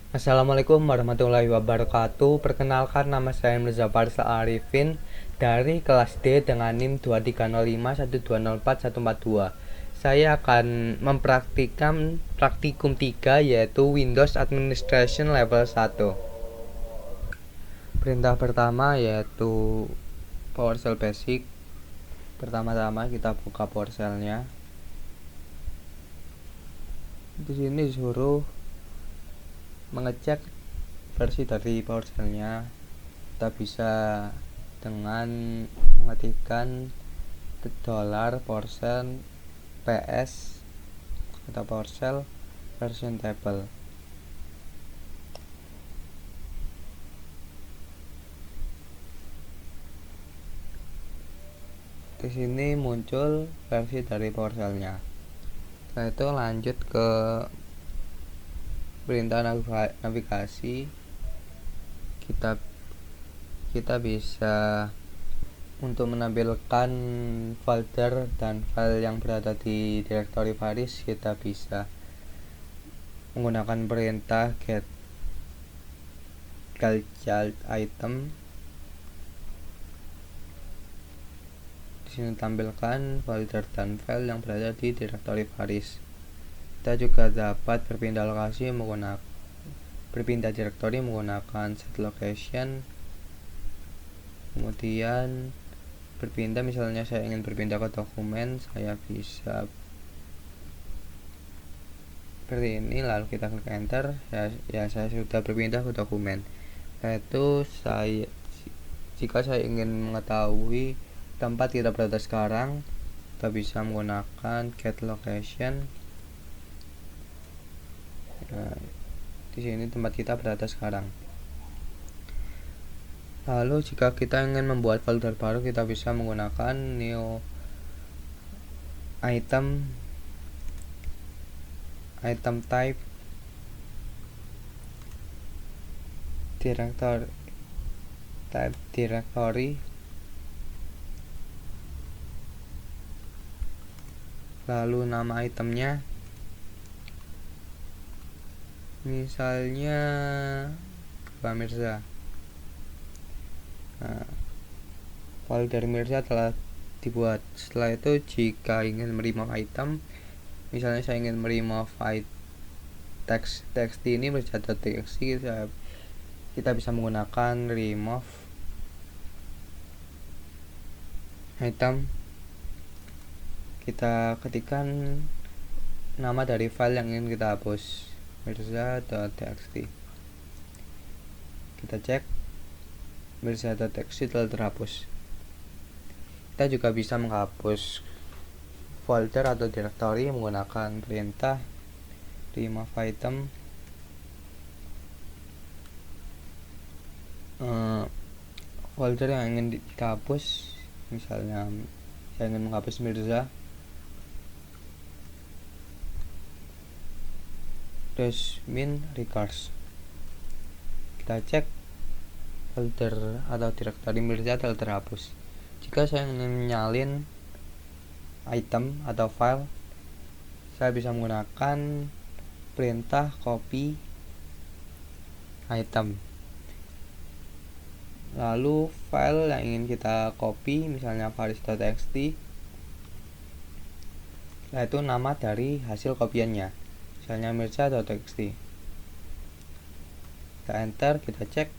Assalamualaikum warahmatullahi wabarakatuh. Perkenalkan, nama saya Mirza Farsal Arifin dari kelas D dengan NIM 230512041442. Saya akan mempraktikkan praktikum 3, yaitu Windows Administration level 1. Perintah pertama yaitu PowerShell Basic. Pertama-tama kita buka PowerShell-nya. Di sini disuruh mengecek versi dari PowerShell-nya. Kita bisa dengan mengetikkan $PowerShell ps atau PowerShell version table. Di sini muncul versi dari PowerShell-nya. Setelah itu lanjut ke perintah navigasi. Kita bisa untuk menampilkan folder dan file yang berada di direktori Faris, kita bisa menggunakan perintah get child item. Di sini tampilkan folder dan file yang berada di direktori Faris. Kita juga dapat berpindah lokasi berpindah direktori menggunakan set location. Kemudian berpindah, misalnya saya ingin berpindah ke dokumen, saya bisa seperti ini, lalu kita klik enter. Saya sudah berpindah ke dokumen. Yaitu jika saya ingin mengetahui tempat kita berada sekarang, kita bisa menggunakan get location. Di sini tempat kita berada sekarang. Lalu jika kita ingin membuat folder baru, kita bisa menggunakan new item type directory, lalu nama itemnya misalnya Pak Mirza. Folder Mirza telah dibuat. Setelah itu jika ingin remove item, misalnya saya ingin remove teks ini Mirza.txt, kita bisa menggunakan remove item. Kita ketikkan nama dari file yang ingin kita hapus, Mirza.txt. Kita cek, Mirza.txt telah terhapus. Kita juga bisa menghapus folder atau directory menggunakan perintah remove item. Folder yang ingin dihapus, misalnya saya ingin menghapus Mirza min records. Kita cek folder atau directory Mirza telah terhapus. Jika saya ingin menyalin item atau file, saya bisa menggunakan perintah copy item. Lalu file yang ingin kita copy, misalnya faris.txt, yaitu nama dari hasil kopiannya, misalnya mirza.txt. Kita enter, kita cek,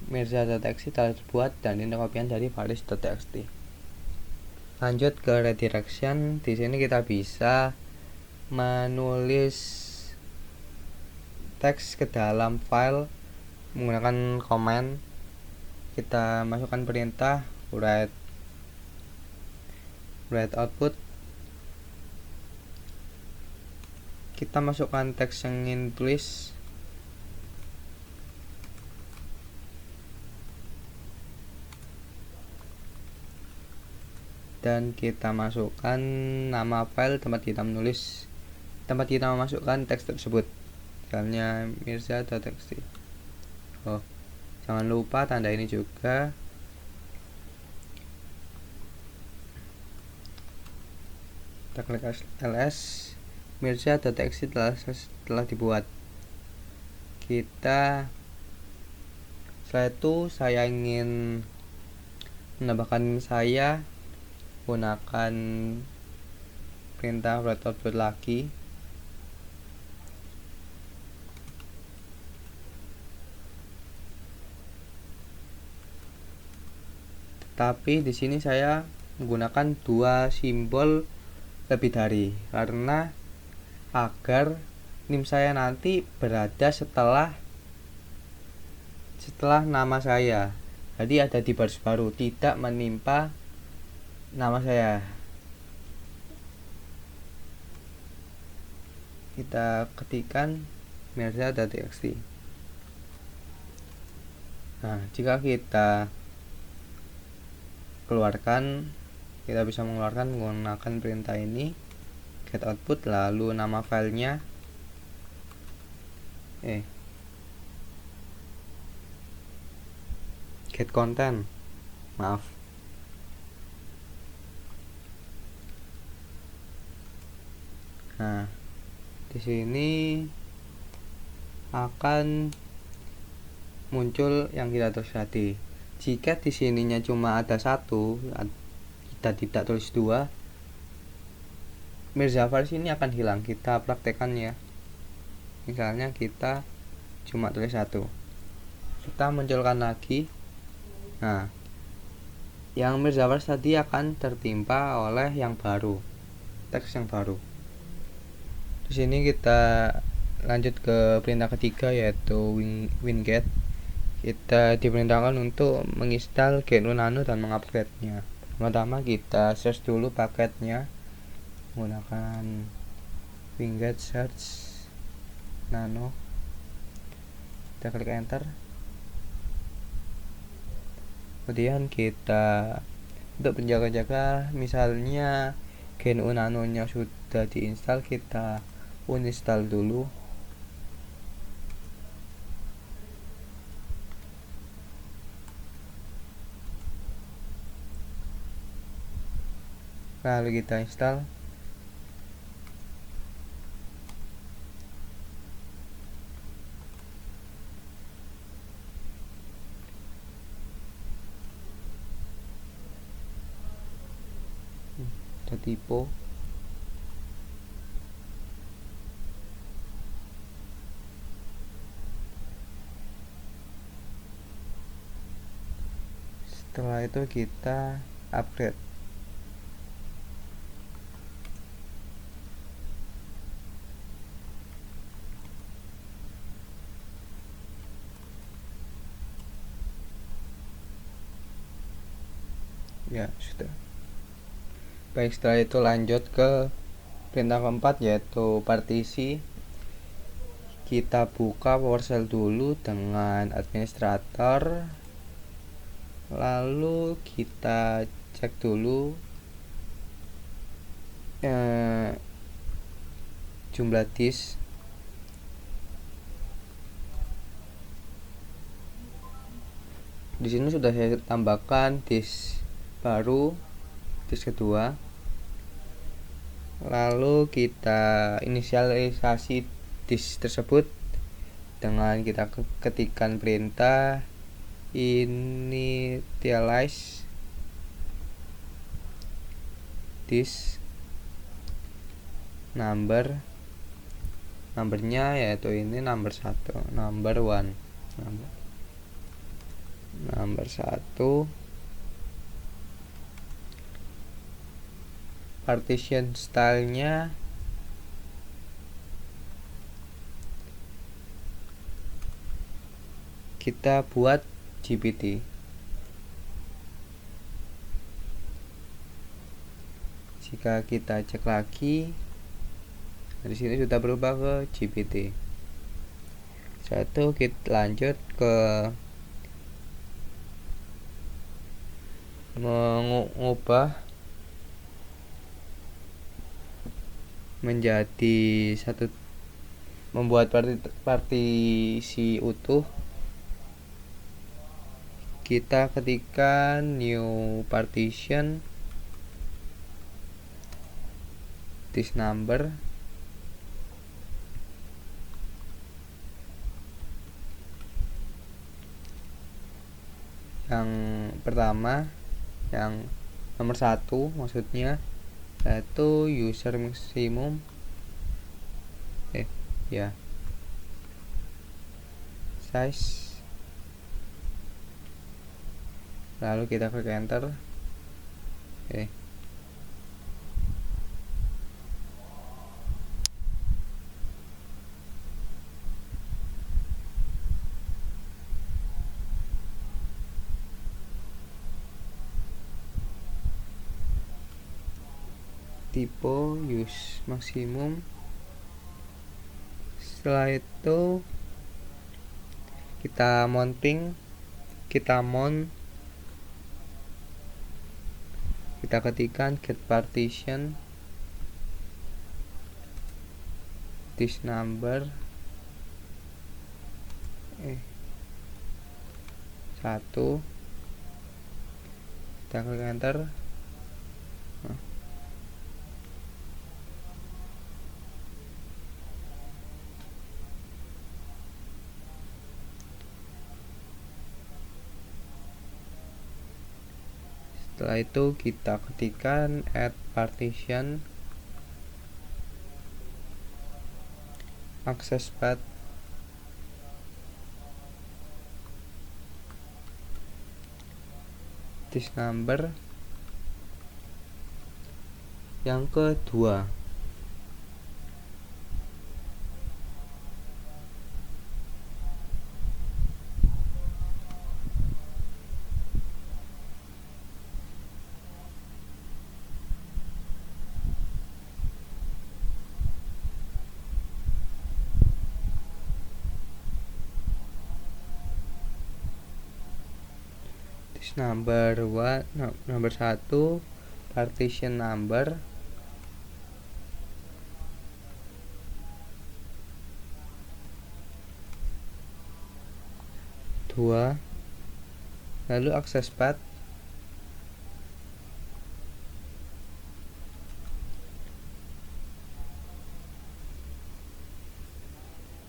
mirza.txt telah terbuat dan ini kopian dari faris.txt. Lanjut ke redirection. Di sini kita bisa menulis teks ke dalam file menggunakan command. Kita masukkan perintah write output. Kita masukkan teks yang ingin tulis. Dan kita masukkan nama file tempat kita memasukkan teks tersebut, misalnya mirza.txt. Jangan lupa tanda ini juga. Kita klik ls, mirza.txt telah dibuat. setelah itu saya ingin menambahkan saya gunakan perintah write output lagi. Tapi di sini saya menggunakan 2 simbol lebih dari, karena agar nim saya nanti berada setelah nama saya. Jadi ada di baris baru, tidak menimpa nama saya. Kita ketikkan mirza.txt. Nah, jika kita keluarkan, kita bisa mengeluarkan menggunakan perintah ini, get output, lalu nama filenya get content, maaf. Nah, di sini akan muncul yang kita tulis tadi. Jika di sininya cuma ada 1, kita tidak tulis 2, Mirzafar ini akan hilang. Kita praktekkan ya. Misalnya kita cuma tulis 1, kita munculkan lagi. Nah, yang Mirzafar tadi akan tertimpa oleh yang baru, teks yang baru. Di sini kita lanjut ke perintah ketiga, yaitu winget. Kita diperintahkan untuk menginstal GNU Nano dan mengupgrade-nya. Pertama kita search dulu paketnya menggunakan winget search nano. Kita klik enter. Kemudian kita untuk penjaga-jaga, misalnya GNU Nano nya sudah diinstal, kita uninstall dulu. Lalu kita install. Typo. Setelah itu kita upgrade. Ya, sudah. Baik, setelah itu lanjut ke perintah keempat, yaitu partisi. Kita buka PowerShell dulu dengan administrator, lalu kita cek dulu jumlah disk. Di sini sudah saya tambahkan disk baru, disk kedua. Lalu kita inisialisasi disk tersebut dengan kita ketikkan perintah initialize disk numbernya, yaitu ini number 1, number 1, number 1. Partition stylenya kita buat GPT. Jika kita cek lagi, di sini sudah berubah ke GPT. Satu, kita lanjut ke mengubah menjadi satu, membuat partisi utuh. Kita ketikkan new partition, disk number, yang pertama, yang nomor 1 maksudnya, yaitu user maksimum size, lalu kita klik enter. Tipe use maksimum. Setelah itu kita mount, kita ketikkan get partition this number 1, kita klik enter. Setelah itu kita ketikkan add partition access path this number yang kedua. Number 1 partition number, dua, lalu access path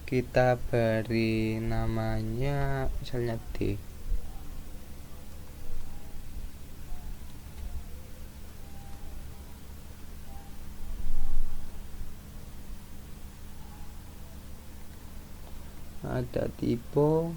kita beri namanya misalnya D. Ada tipe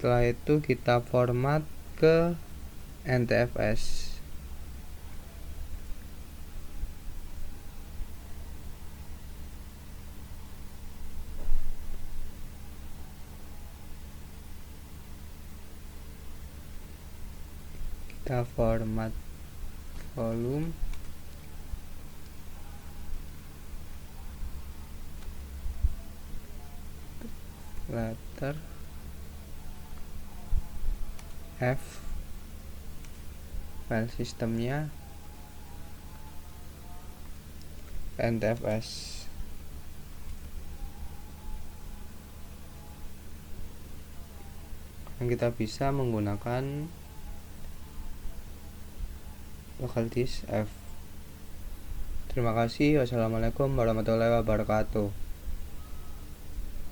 setelah itu kita format ke NTFS. Kita format volume, letter F, file sistemnya NTFS. Dan kita bisa menggunakan local disk F. Terima kasih. Wassalamualaikum warahmatullahi wabarakatuh.